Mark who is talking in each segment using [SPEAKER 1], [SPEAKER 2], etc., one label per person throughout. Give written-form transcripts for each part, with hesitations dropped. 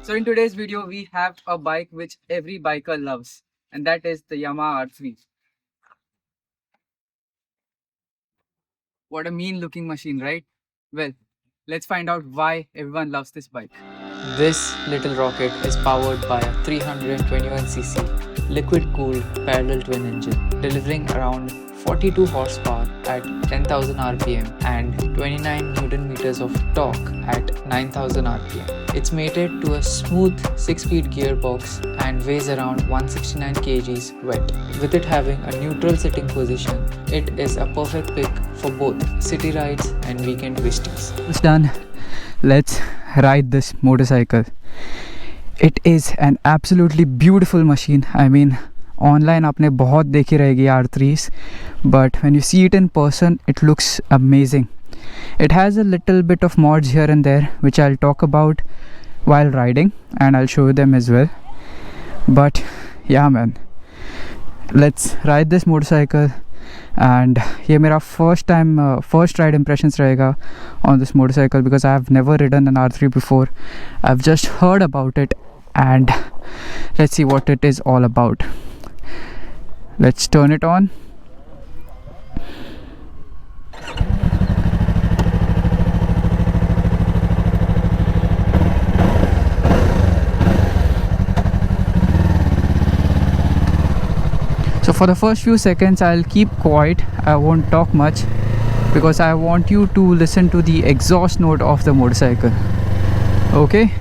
[SPEAKER 1] So in today's video, we have a bike which every biker loves, and that is the Yamaha R3. What a mean looking machine, right? Well, let's find out why everyone loves this bike.
[SPEAKER 2] This little rocket is powered by a 321cc liquid-cooled parallel twin engine, delivering around 42 horsepower at 10,000 rpm and 29 newton meters of torque at 9,000 rpm. It's mated to a smooth 6-speed gearbox and weighs around 169 kgs wet. With it having a neutral sitting position, it is a perfect pick for both city rides and weekend twisties.
[SPEAKER 1] It's done. Let's ride this motorcycle. It is an absolutely beautiful machine. I mean, online आपने बहुत देखी रहेगी R3s, but when you see it in person, it looks amazing. It has a little bit of mods here and there, which I'll talk about while riding, and I'll show you them as well. But yeah, man, let's ride this motorcycle. And ये मेरा first ride impressions रहेगा on this motorcycle, because I have never ridden an R3 before. I've just heard about it, and let's see what it is all about. Let's turn it on. So for the first few seconds I'll keep quiet, I won't talk much, because I want you to listen to the exhaust note of the motorcycle. Okay?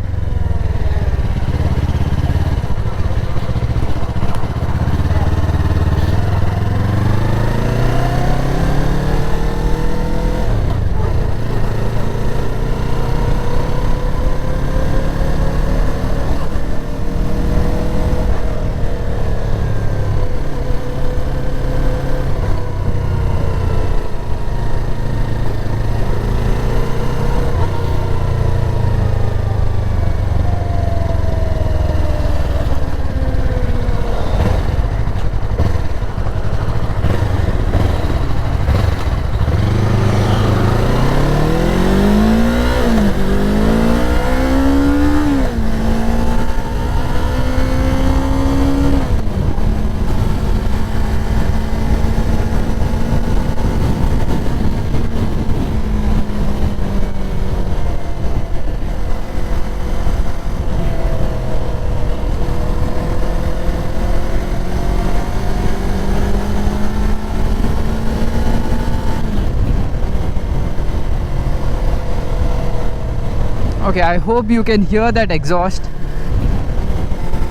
[SPEAKER 1] Okay, I hope you can hear that exhaust.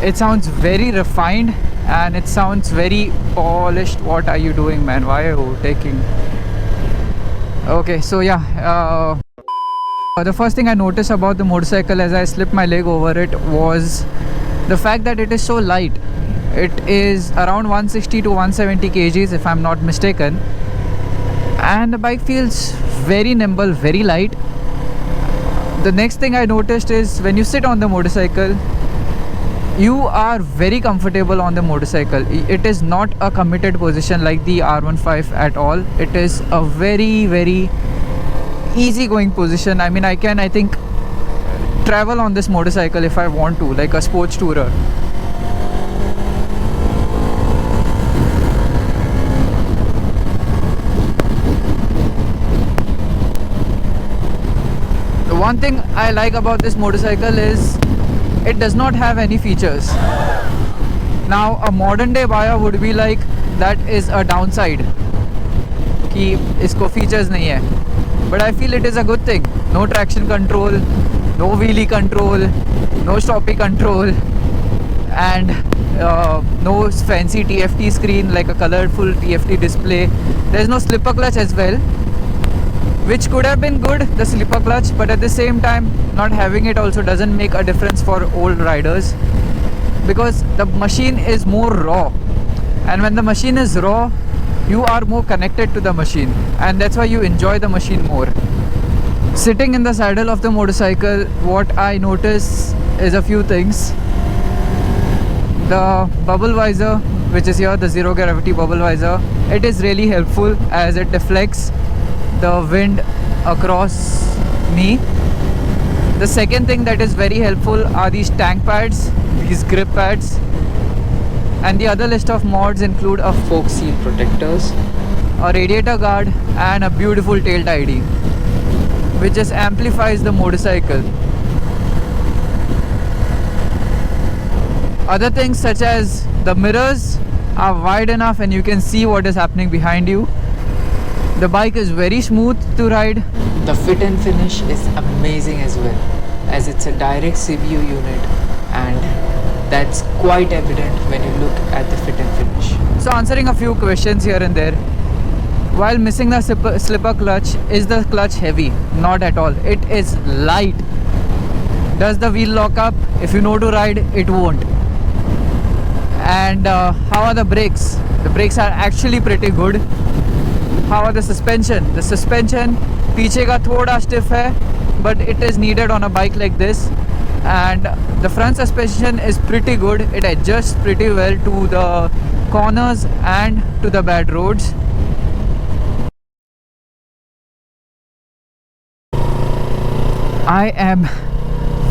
[SPEAKER 1] It sounds very refined and it sounds very polished. What are you doing, man? Why are you taking? Okay, so yeah, the first thing I noticed about the motorcycle as I slipped my leg over it was the fact that it is so light. It is around 160 to 170 kgs if I'm not mistaken, and the bike feels very nimble, very light. The next thing I noticed is when you sit on the motorcycle, you are very comfortable on the motorcycle. It is not a committed position like the R15 at all. It is a very easy going position. I mean, I think travel on this motorcycle if I want to, like a sports tourer. The one thing I like about this motorcycle is it does not have any features. Now a modern day buyer would be like, that is a downside कि इसको features नहीं है. But I feel it is a good thing. No traction control, no wheelie control, no stoppie control, and no fancy TFT screen like a colorful TFT display. There's no slipper clutch as well, which could have been good, the slipper clutch, but at the same time not having it also doesn't make a difference for old riders, because the machine is more raw, and when the machine is raw you are more connected to the machine, and that's why you enjoy the machine more. Sitting in the saddle of the motorcycle, what I notice is a few things. The bubble visor, which is here, the zero gravity bubble visor, it is really helpful as it deflects the wind across me. The second thing that is very helpful are these tank pads, these grip pads, and the other list of mods include a
[SPEAKER 2] Fork seal protectors,
[SPEAKER 1] a radiator guard and a beautiful tail tidy, which just amplifies the motorcycle. Other things such as the mirrors are wide enough and you can see what is happening behind you. The bike is very smooth to ride.
[SPEAKER 2] The fit and finish is amazing as well, as it's a direct CBU unit, and that's quite evident when you look at the fit and finish.
[SPEAKER 1] So answering a few questions here and there. While missing the slipper clutch, is the clutch heavy? Not at all. It is light. Does the wheel lock up? If you know to ride, it won't. And how are the brakes? The brakes are actually pretty good. How are the suspension? The suspension पीछे का थोड़ा stiff है, but it is needed on a bike like this. And the front suspension is pretty good. It adjusts pretty well to the corners and to the bad roads. I am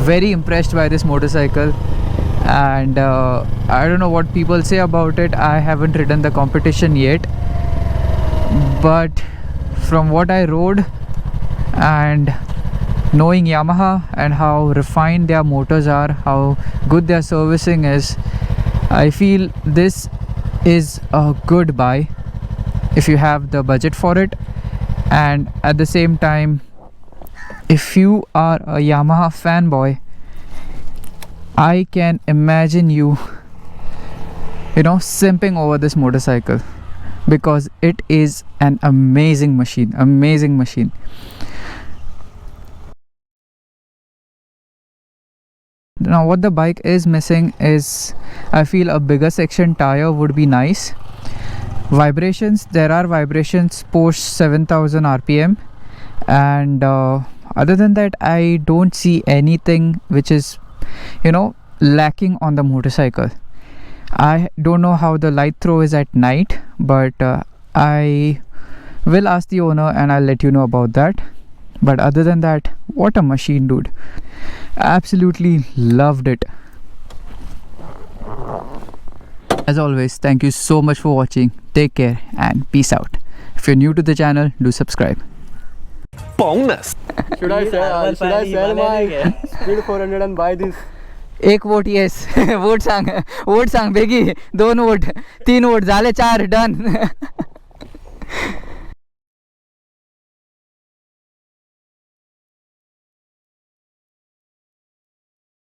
[SPEAKER 1] very impressed by this motorcycle, and I don't know what people say about it. I haven't ridden the competition yet, but from what I rode and knowing Yamaha and how refined their motors are, how good their servicing is, I feel this is a good buy if you have the budget for it. And at the same time, if you are a Yamaha fanboy, I can imagine you simping over this motorcycle, because it is an amazing machine. Now what the bike is missing is, I feel, a bigger section tire would be nice. Vibrations, there are vibrations post 7000 rpm, and other than that I don't see anything which is lacking on the motorcycle. I don't know how the light throw is at night, but I will ask the owner and I'll let you know about that. But other than that, what a machine, dude. Absolutely loved it. As always, thank you so much for watching. Take care and peace out. If you're new to the channel, do subscribe.
[SPEAKER 3] Bonus. Should I sell my Speed 400 and buy this?
[SPEAKER 1] एक vote yes. Vote सांग बेगी. 2 vote 3 vote झाले 4 done.